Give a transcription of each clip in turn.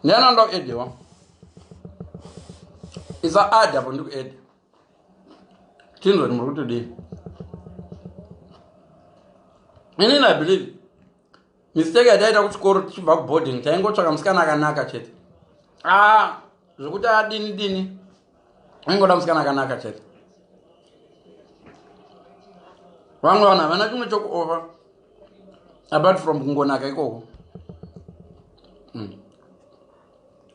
Nena ndo Eddie wa. Isa aja bondu Eddie. Tindo ni mrutu di. Ini na believe. Mistake adaita kuchikoro tichibva kuboarding taingotsvaka musikana akanaka chete. Zvokuti adini aingoda musikana akanaka chete. Vamwe vanhu havana chimwe chokuofa apart from kungonaka ikoko.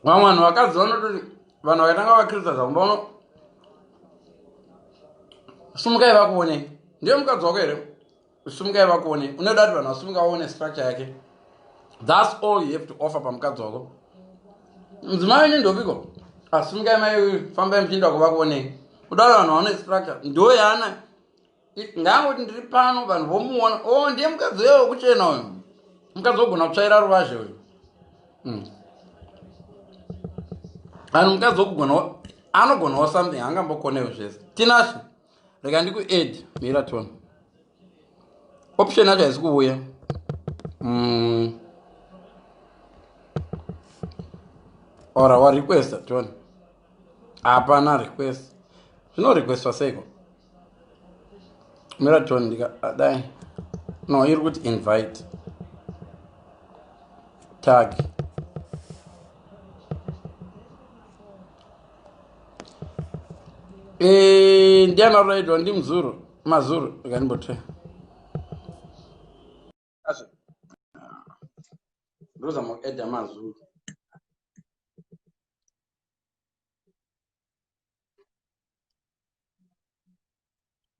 Vamwe vanhu vakadzi vanototi vanhu vakatanga vakriticize kumbaona sumukai vakuonei. Ndiye mukadzi wako here? Sumukai vakuonei. Unoda kuti vanhu vasumuka vaone structure yake. That's all you have to offer pamukadzi wako. Mudzimai nendopiko? Sumukai mai fambai muchienda kuvakuonei. Uda vanhu vaone structure. Ndo yana. Ngangoti ndiri pano vanhu vomuona. Ndiye mukadzi wewo kuchena uyu. Mukadzi wogona kutsvaira ruvazhe uyu. Vanhu mukadzi wogona anogonawo something angambokonewo zvese. Tinashe. Rega ndikued mira tone. Option yacho haisi kuuya. Ora wa request tone. Hapana request. Zvino request waseiko. Mira tone ndikadai. No, iri kuti invite. Tag. Ndiana radio ndi mzuru. Mazuru kanimbote. Ashe. Ndoza mo edda mazuru.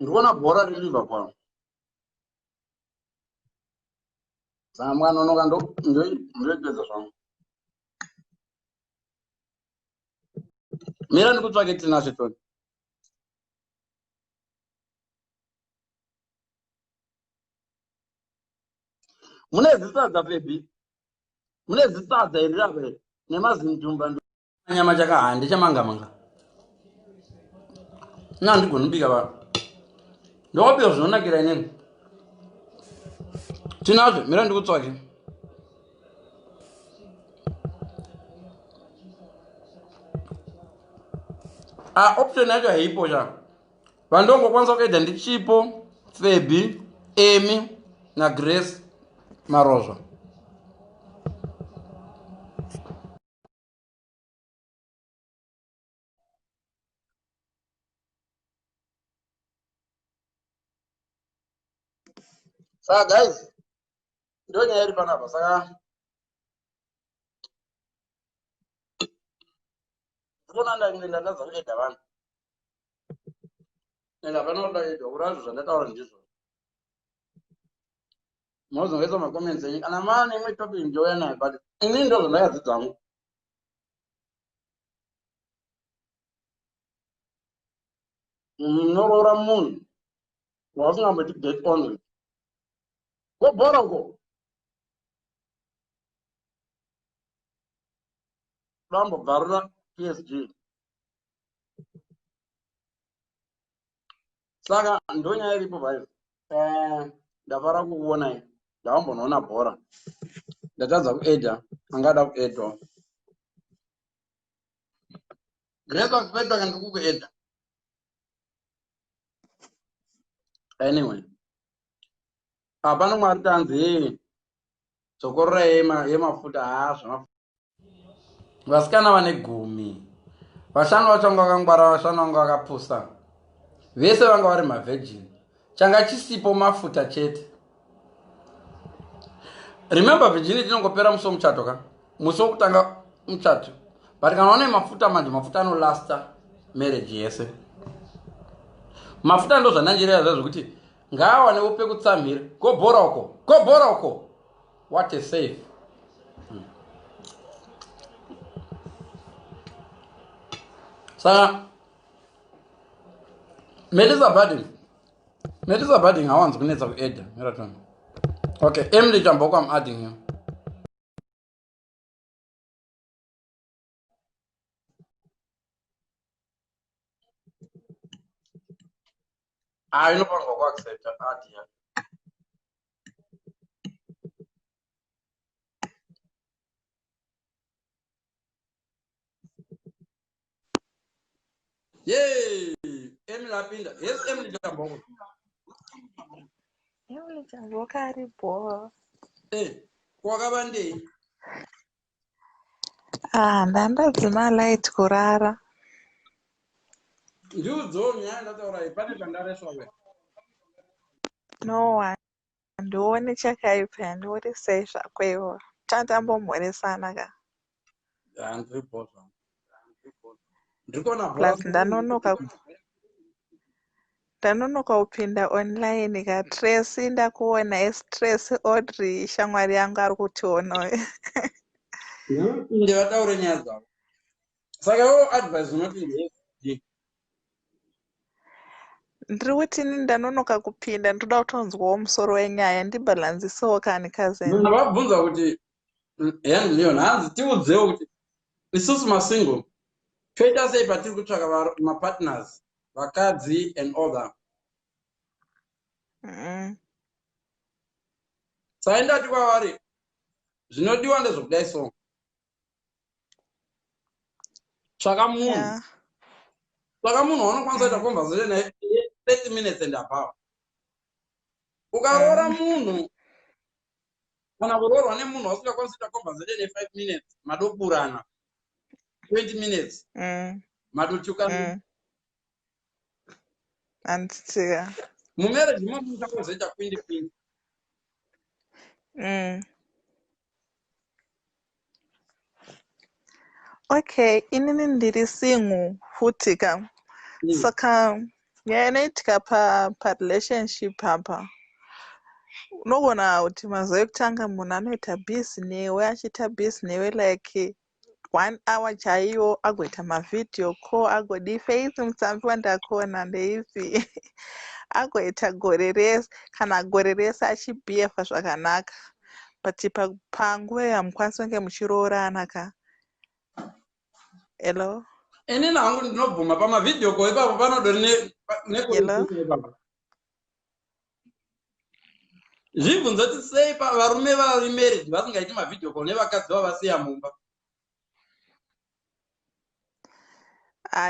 Ndikuona bhora reLiverpool. Mwana unoka ndoipedza zvangu. Mira ndikutsvake Tinashe tone. Mune zisadza baby. Mune zisadza iri nemazintumba ndo. Nyama chakahande chamanga. Ndigoni kubika ba. Ndopio zvinonakira inini. Tinashe mira ndikutsvake. Option yacho haipo cha. Vandongokwanisa kuedza ndi Chipo, Febi, Amy na Grace Marozwa. Saka guys, ndonyaya iri panapa. Saka ndikuona ndazva kuedza vanhu. Enda panoda edwa kurazvo zvandataura ndizvo. Mozongoisa macomments enyu kana maane imwe topic ndouya nayo but inini ndo zvandakadzidzamo. Munorora munhu wasingamboti get on with. Gobhora uko. Vambobvarura PSG. Saka ndonyaya iripo bhaizvo. Ndafara kukuonai. Ndavambonoona bhora. Ndatadza kuedha. Angada kuedwa. Grace wakupedwa ndikukuedha. Anyway. Pano mwari tanzi dzokorora yemafuta zvamafuta. Vasikana vane 10. Vashanu vachanga vakangwara, vashanu vanga vakapusa. Vese vanga vari mavirgin. Changa chisipo mafuta chete. Remember virginity inongopera musi womuchato ka? Musi wokutanga muchato. But kana une mafuta manje, mafuta anolasta marriage yese. Mafuta ndo zvananjira zvazvokuti ngaawanewo pekutsamhira. Gobhora uko. What a save. Saka Melissa Budding hawanzi kunetsa kuedha. Mira. Okay, Emily Jamboko, I'm adding you. You know what accept add here. Yay! Emily lapinda. Yes, Emily Jamboko. Emily Jamboko aripo. Kwakabandei. Ndandadzima light kurara. Ndiudzo nyaya ndataura pane pandareswa we. No, handioni chakaipa, handioni sei zvako iwo. Tandambomhoresana ka. Handiripo zvangu. Ndikona bhora. Plus ndanonoka kupinda online ka. Tracy ndakuona stress Audrey shamwari yangu ari kutiona. Ndivataure nyaya dzavo. Saka iwo advice unoti ndeyekuti Ndiri kuti ini ndanonoka kupinda, ndoda kutonzwawo musoro wenyaya ndibhalanzisewo kani cousin. vanhu vabvunza kuti hand leon hanzi tiudzewo kuti isusu masingle toita sei patiri kutsvaka mapartners vakadzi and all that. Saka ndati kwavari zvinodiwa ndezvokudai so tsvaka munhu waunokwanisa kuita conversation naye 30 minutes and above. Ukaroora munhu kana kuroorwa nemunhu wasingakwanisi kuita conversation ne5 minutes madoburana 20 minutes madotukana Anditsiga. mumarriage momuita kuzoita kwindi. Okay, inini ndiri single futi ka. Saka nyaya inoitika parelationship apa, unogona kuti mazuva ekutanga munhu anoita busy newe, achiita busy newe like 1 hour chaiyo, agoita mavideo call, agodi face mutsambi wandakuona ndeizvi agoita gore rese, kana gore rese achibhiyevha zvakanaka, but panguva yamukwanisi kunge muchiroorana ka. Hello? Inini hangu ndinobvuma pamavideo call ipapo panodori nekoipapo. Zvibvunzo kuti sei varume vari married vasingaiti mavideo call nevakadzi vavasiya mumba.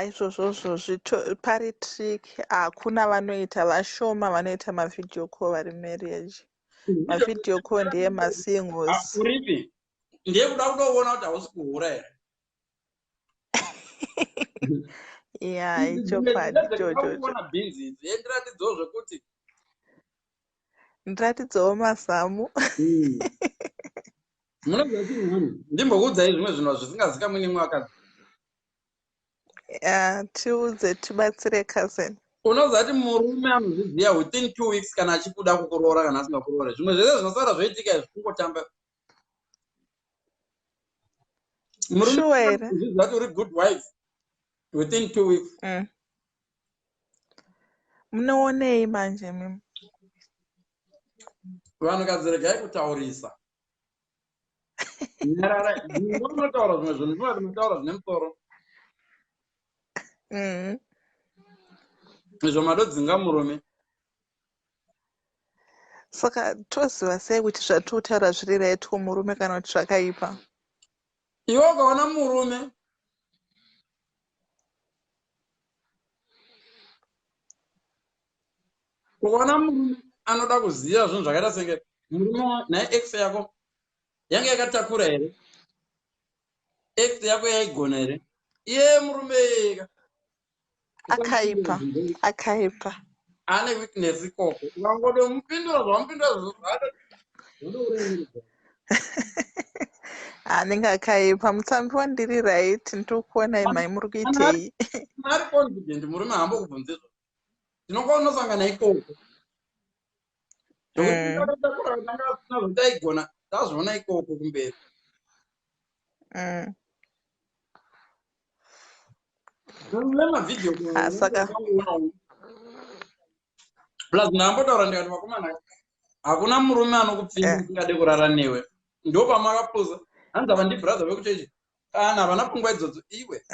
Izvozvo pari trick, hakuna vanoita, vashoma vanoita mavideo call vari marriage. Mavideo call ndeye masingles. Uripi? Ndeyekuda kutoona kuti hausi kuhura here. Ichokwadi chochokuona bhinzi idzi ndiratidzo zvekuti ndiratidzawo mazamu. munoziva chinhu mani ndimbokuudzai zvimwe zvinhu zvisingazikamwi nemwe wakadzi. Tiudze tibatsire cousin. Unoziva kuti murume anozviziva within 2 weeks kana achikuda kukuroora kana asingakuroore. Zvimwe zvese zvinosara zvoitika izvi kungotamba. Murume anozviziva kuti uri good wife within 2 weeks. Munoonei manje mimi? Vanhukadzi regai kutaurisa. Nyarara, ndinotaura zvimwe zvinhu ndinotaura zvine musoro. Izvo madodzinga murume. Saka toziva sei kuti zvatinotaura zviri right kumurume kana kuti zvakaipa? Iwe ukaona murume anoda kuziva zvinhu zvakaita senge murume naye ex yako yange yakatakura here, ex yako yaigona here, iye murume akaipa ane weakness ikoko. Ukangode mupindura zvamupindura anenge akaipa. Mutsambi wandiri right, ndikuona imai muri kuitei. ari confident murume hambo kubvunzizvo ndinokuva unosangana ikoko zvokuti aigona tazviona ikoko kumberi. Mavideo plus ndambotaura ndikati vakomana hakuna murume anokupfinga usingade kurara newe, ndo pamakapuza hanzi ava ndibrother vekuchechi kana havana pfungwa idzodzo iwe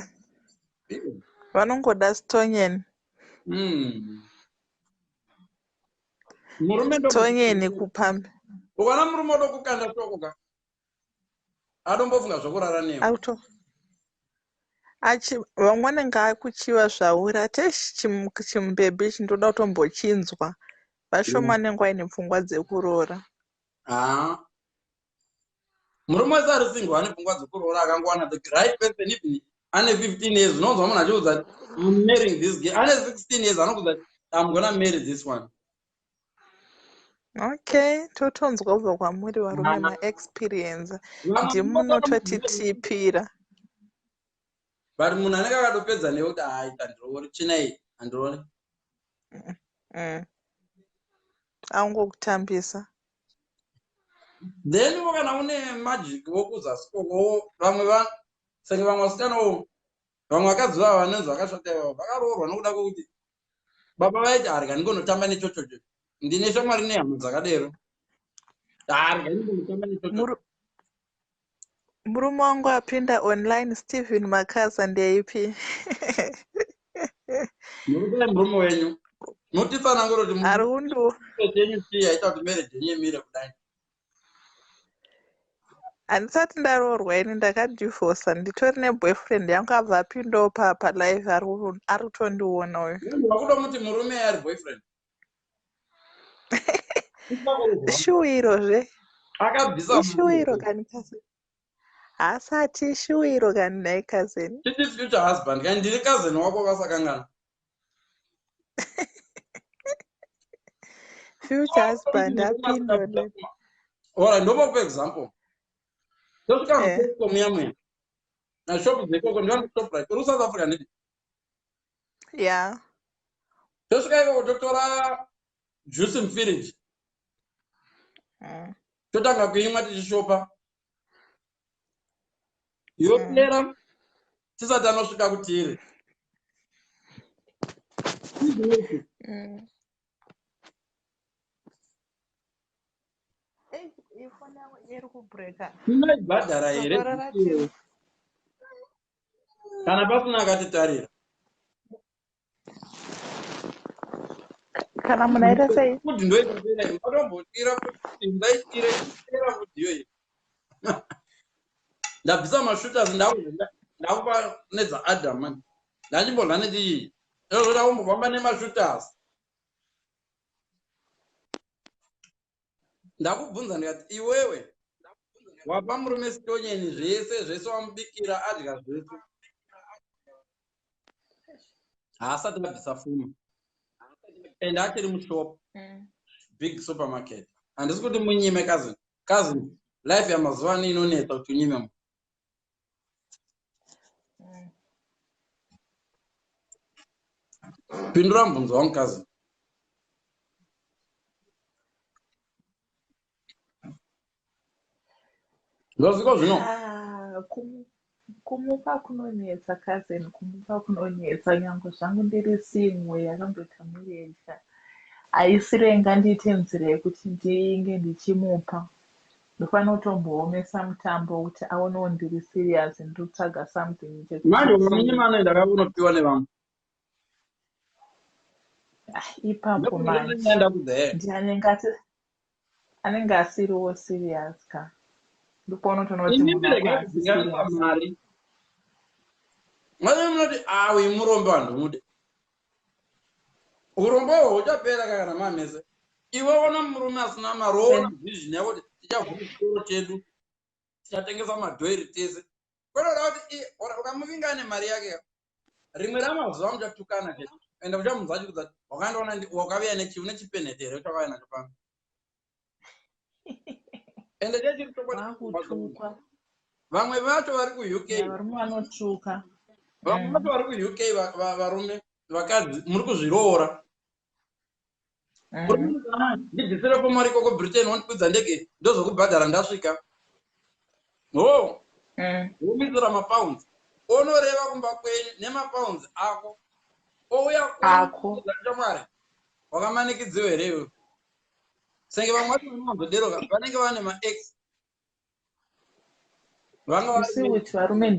vanongoda stonyeni. Murume stonyeni kupambe. Ukana murume odokukanda shoko ka adombofunga zvokurara newe. vamweni ngaakuchiva zvaura teshi chimubhebhi chindoda kutombochinzwa vashomane nguva ine pfungwa dzekuroora. Murume wese ari single ane pfungwa dzekuroora akangowana the right person even ane 15 years unonzwa munhu achiudza I'm marrying this girl ane 16 years anokuudza I'm gonna marry this one. Okay, totonzwa kubva kwamuri varume maexperience ndimunototitipira. But munhu anenge akatopedza newe kuti haita ndirori chinai handirori angokutambisa. Then kana une magic wokuzasi koko vamwe senge vamwe vasikanawo vamwe vakadzi vavo vanonzi vakashota ivavo vakaroorwa nokuda kwokuti baba vaiti harika ndingonotamba nechochocho ndine shamwari nehama dzakadero harika ndingonotamba nechochocho. Murume wangu apinda online Stephen Makasa ndeipi. Nokuti murume wenyu mutitsanangura kuti ari kundu yenyu chii yaita kuti marriage yenyu imire kudai. handisati ndaroorwa ini ndakadivorsa nditori neboyfriend yangu abva apindawo palive ari kutondiona uyu. Wakutomuti murume ari boyfriend shuwirozve akabvisa ishuwiro kani kazeni hasati ishuwiro kani nai kazeni chiti future husband kani ndiri kazeni wako vasakangana. future husband apinda ora ndopa example tosvika mutesco muya nashopu dzekoko ndivanotoprite uri South Africa nditi ya tosvika ikoko totora juice mufiriji totanga kuimwa tichishopa yopera tisati anosvika kutiri. ifoni yangu iri kubreka Inoibhadhara here kana pasina akatitarira kana munhu aita sei kuti ndoitapera matombotira kuti ndaitira vhidhiyo iyi ndabvisa mashooters ndakupa nedzaadam mani ndachimbodla nechii ozoda kumbofamba nemashooters ndakubvunza ndikati iwewe wapa murume sitonyeni zvese wamubikira adya zvese haasati abvisa fuma and achiri mushop big supermarket handisi kuti munyime cousin life yamazuva ano inonetsa kuti unyime mu pindura mubvunzo wangu cousin. Ndozviko zvino kumupa kunonetsa cousin kumupa kunonetsa nyange zvangu ndiri simwe yakamboita murecha haisirenga ndiite nzira yekuti ndinge ndichimupa ndofanira kutomboomesa mutambo kuti aonewo ndiri serious ndotsvaga something manje munyima anoenda akakunopiwa nevamwe ipapo manje anenge asiriwo serious ka mari munoti awe murombe wandomude urombo hwo huchapera kana mamese iwe ona murume asina marona vision yako kuti tichavhura chitoro chedu tichatengesa madhoiri tese kwenoda kuti ukamuvinga nemari yake rimwe ramazuva muchatukana chedu ende uchamunza chikudza wakandoona wakavia nechipenetere uchakauya nacho pano ende chechiri chokwadi vamwe vacho vari kuuk vamwe vacho vari kuuk varume vakadzi muri kuzviroora ndibvisirepo mari koko britain wondikwidza ndege ndozokubhadhara ndasvika womisira mapounds onoreva kumba kwenyu nemapounds ako ouya kwachamwari wakamanikidziwa here iwe senge vamwe vacho vanowanzoderoka vanenge vane maex kuti varume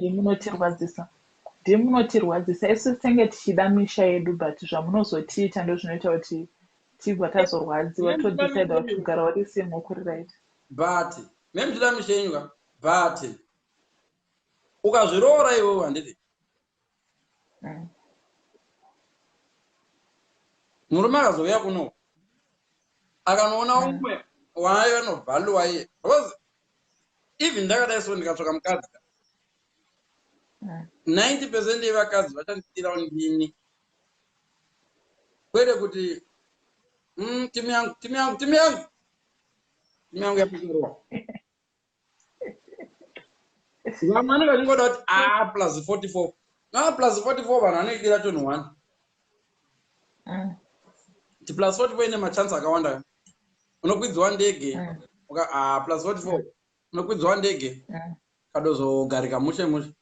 ndimunotirwadzisa isi tenge tichida misha yedu but zvamunozotiita ndo zvinoita kuti tibva tazorwadziwa todecida kuti kugara wari simo kuri right but memuchida misha yenyu ka but ukazviroora iwewe handiti murume akazouya kuno akanoona umwe wayo anobhaluwa iye because even ndakadai so ndikatsvaka mukadzi 90% yevakadzi vachandidira ndini kwete kuti timu yangu yapikirowa vamwe anenge vachingoda kuti plus 44 plus 44 vanhu vanoidira 21 plus 44 ine machansi akawanda unokwidziwa ndege plus 44 unokwidziwa ndege kadozogarika mushe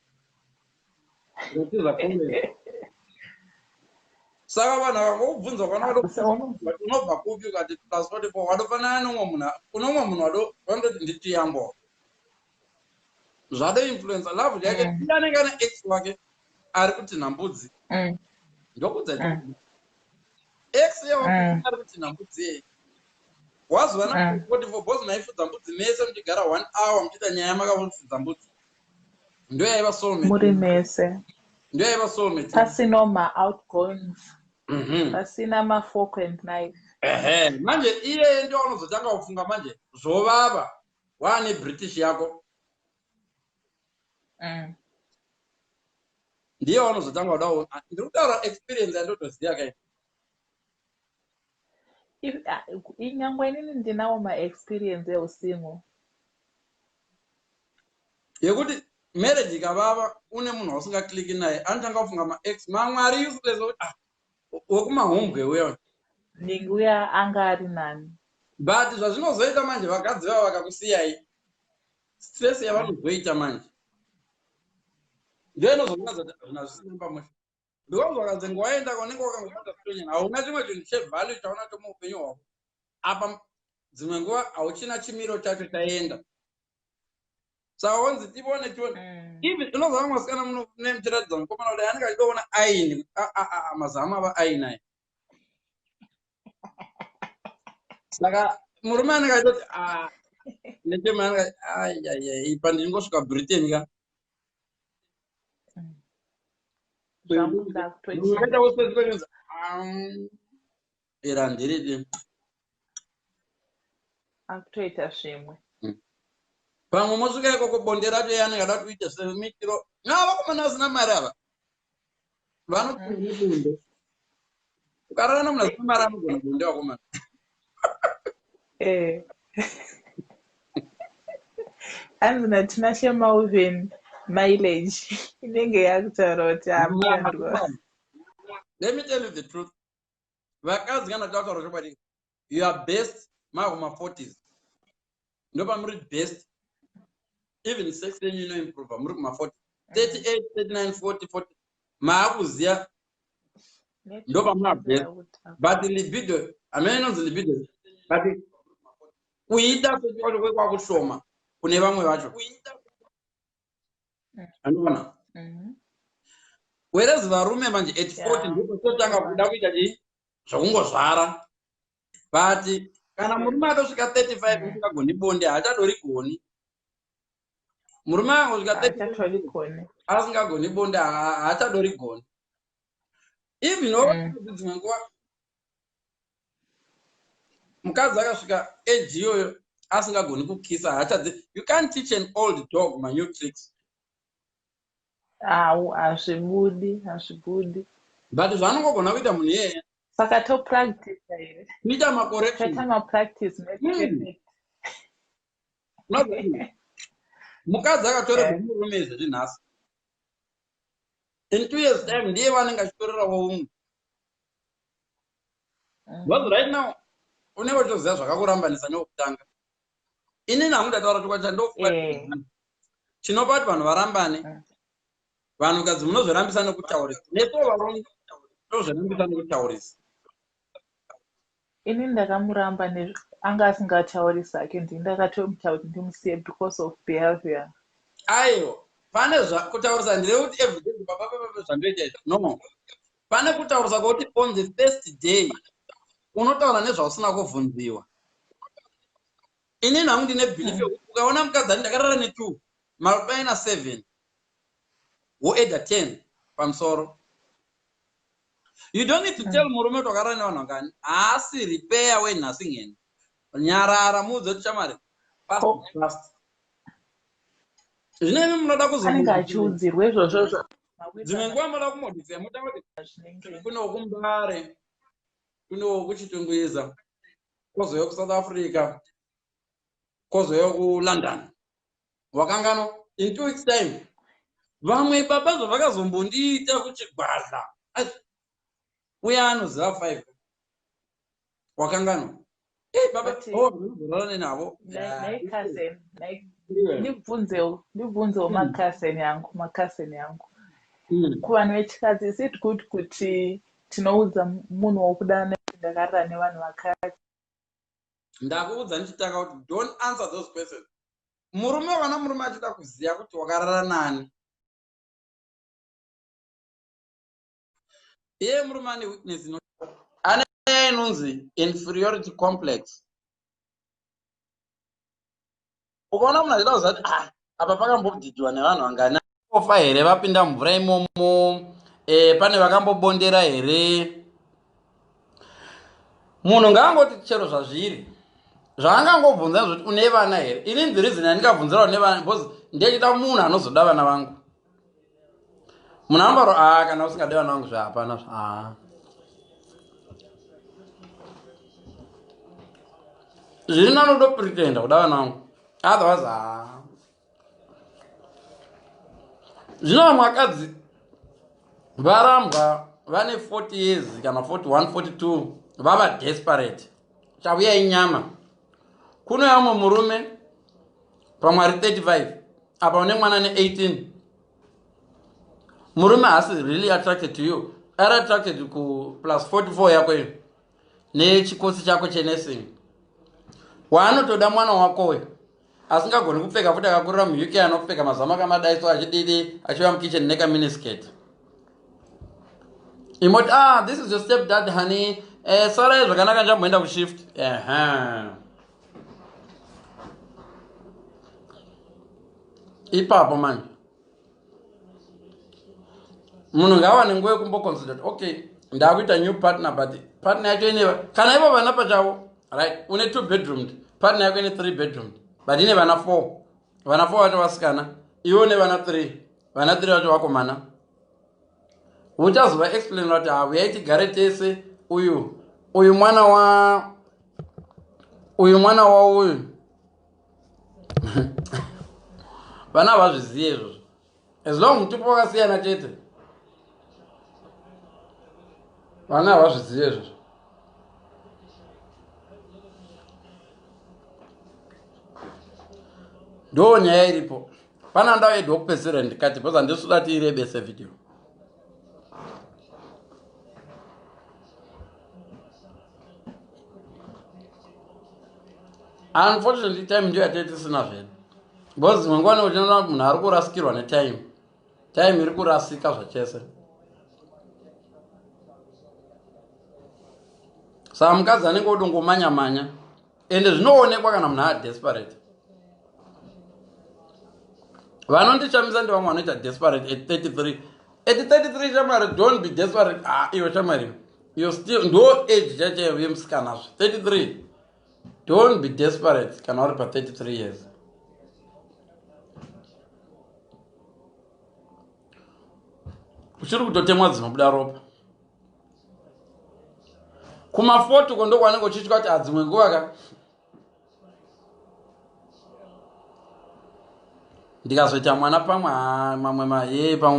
saka vanhu vakangobvunza unobva kupi ukati plus 44 wadofanana nomwe munhu unomwe munhu vanototi nditiyambo zvado influencer love yake iye anenge ane ex wake ari kuti nhambudzi ndokudza ex ari kuti nhambudzi wazwana 44 bozi maifudza mbudzi mese muchigara 1 hour muchiita nyaya yamakafudza mbudzi ndo yaiva soulmate muri mese ndo yaiva soulmate pasina ma-outgoings pasina ma-fork and knife manje iye ndio unozotanga kufunga manje zvovava waane british yako ndiye unozotanga kudawo ndiri kutaura experience yandotoziya kai inyangwe inini ndinawo ma-experience eusingo yekuti marriage ikavava une munhu wausingacliki naye anotanga kufunga ma-ex mamwe ari useless kuti wekumahomgwe uya ndinguya anga ari nani but zvazvinozoita manje vakadzi vavo vakakusiyai stress yavanozoita manje ndio inozokuadza kuti zvina zvisina pamusha because vakadzi ngowaenda kwaunenge wakangobata sitonyana hauna chimwe chinhu chevalue chaona tomuupenyu hwako apa dzimwe nguva hauchina chimiro chacho chaenda saka wanzi tivone even inobva vamwe vasikana mune muchiratidza mukomana kuti anenge achidoona aini mazamu ava aini aya saka murume anenge achitoti nechema anenge ipa ndingosvika britain ka era ndiridi akutoita zvimwe pamwe mosvika ikoko bonde racho yanenge ada kuita semitiro vakomana vasina mari ava vanobonde ukararana munhu asina mari anogona bonde vakomana hanzi natina shemauven mileage inenge yakutaura kuti amuyandwa. Let me tell you the truth. Vakadzi kana tautaura chokwadi, you are best makuma 40s. Ndopa muri best. Even sex then you know improve. Muri kuma 40. 38, 39, 40, 40. Maakuziya. Ndopa muri best. But the libido, ameno libido. But kuita kuti kwa kushoma kune vamwe vacho. Andona. Whereas varume manje at 40 ndipo totanga kuda kuita chi zvokungozvara. But kana murume atosvika 35 usingagoni bonde haachadori goni. Murume angosvika 35 asingagoni bonde haachadori goni. Even though dzimwe nguva mukadzi akasvika age iyoyo asingagoni kukisa haachadzi. You can't teach an old dog my new tricks. Hazvibudi. But zvanongogona kuita munhu iyeye. Saka topractice here. Kuita macorrection. Kuita mapractice. Mukadzi akatorerwa murume izvi zvinhasi. In 2 years time ndiye vanenge achitorerawo umwe. Because right now une wachoziva zvakakurambanisa nokutanga. Inini hamudataura chokwadi chandofunga. Chinopa kuti vanhu varambane. Vanhu kadzi munozorambisa nekutaurisa. Neso varume ndozvorambisa nekutaurisa. Ini ndakamuramba anga asingataurisa ake ndakatomutaura kuti ndimusiye because of behavior. Aiyo, pane kutaurisa ndire kuti everyday papa zvandoita izvi. No. Pane kutaurisa kuti on the first day unotaura nezvausina kuvhunziwa. Inini hangu ndine belief yokuti ukaona mukadzi ndakarara ne2 marupaina 7 woeda 10 pamusoro You don't need to tell murume kuti wakara nevanhu vangani. Asi repair wenhasi ngeni. Nyarara muudze kuti shamwari. Fast. Zvinemi munoda anenge achiudzirwa izvozvo dzimwe nguva munoda kumodifya muta kuti kuno kumbare kuno kuchitungwiza kozouya kuSouth Africa kozouya kuLondon wakangano in 2 weeks time vamwe baba zvavakazombondiita kuchigwadla uya anoziva 5 wakangano baba ndorane navo ndibvunzewo makaseni yangu kuvanhu vechikadzi is it good kuti tinoudza munhu wokuda ndakarara nevanhu vakadzi? Ndakuudza ndichitaka kuti don't answer those questions. Murume wana murume achida kuziya kuti wakarara nani. Iye murume ane weakness ane inonzi inferiority complex. Ukaona munhu achida kuziya kuti apa pakambobhidhiwa nevanhu vangana ofa here vapinda mvura imomo pane vakambobondera here. Munhu ngaangoti chero zvazviri zvaangangobvunza zvoti une vana here. Ini the reason andingabvunzirawo nevana because ndechida munhu anozoda vana vangu. Munhu anobaro kana usingade vana vangu zvapana zviri nanodo pretenda kuda vana vangu otherwise zvino vamwe vakadzi varambwa vane 40 years kana 41 42 vava desperate chavuya inyama. Kuno yamwe murume pamwe ari 35 apa une mwana ne 18 murume hasi really attracted to you ari attracted ku plus 44 yako iyo nechikosi chako chenursing waanotoda mwana wakowe asingagoni kupfeka futi akakurira muUK anopfeka mazama kamadaiso achididi achiva mukitchen neka miniskirt imoti this is your step dad honey sarai zvakanaka njamboenda kushift ipapo manje munhu ngawane nguva yekumboconsider okay ndakuita new partner but partner yacho ineva kana ivo vana pachavo right une 2 bedrooms partner yako ine 3 bedrooms but ine vana 4 vacho vasikana iwe une vana 3 vacho vakomana uchazova explain kuti uyai tigare tese uyu mwana wa uyu vana vazviziye izvozvo as long mutupo wakasiyana chete vana vazviziye izvozvo. Ndo nyaya iripo. Pana ndau yedu kupedzisira ndikati because handisuda tiirebese video. Unfortunately time ndio yatisina zvene. Because mangwana uchiona munhu ari kurasikirwa netime. Time iri kurasika zvachese. Saka mukadzi anenge odongomanya ende zvinoonekwa kana munhu ari desperate. Vanondichamisa ndi vamwe vanoita desperate at 33. At 33 shamwari don't be desperate. Iwe shamwari you still ndo age chache yemusikana 33. Don't be desperate kana uri pa 33 years. Uchiri kutotemwa dzinobuda ropa. Kumafoto kondo kwanenge uchitya kuti adzimwe nguva ndikazoita mwana pamwe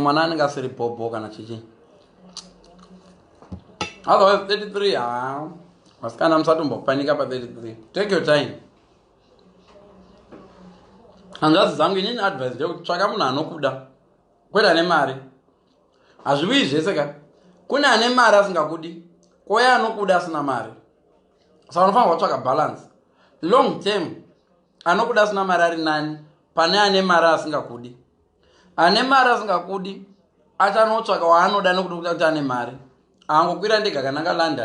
mwana anenge asiri bhobho kana chichi. Otherwise 33 vasikana musatombopanika pa 33. Take your time. Hanzvadzi dzangu inini advice ndekuti tsvaka munhu anokuda kwete ane mari. Hazviwi zvese ka kune ane mari asingakudi koya anokuda asina mari. Saka unofanirwa kutsvaka balance. Long term anokuda asina mari ari nani pane ane mari asingakudi. Ane mari asingakudi achanotsvaka waanoda nekuti ane mari. Angokwira ndega kana London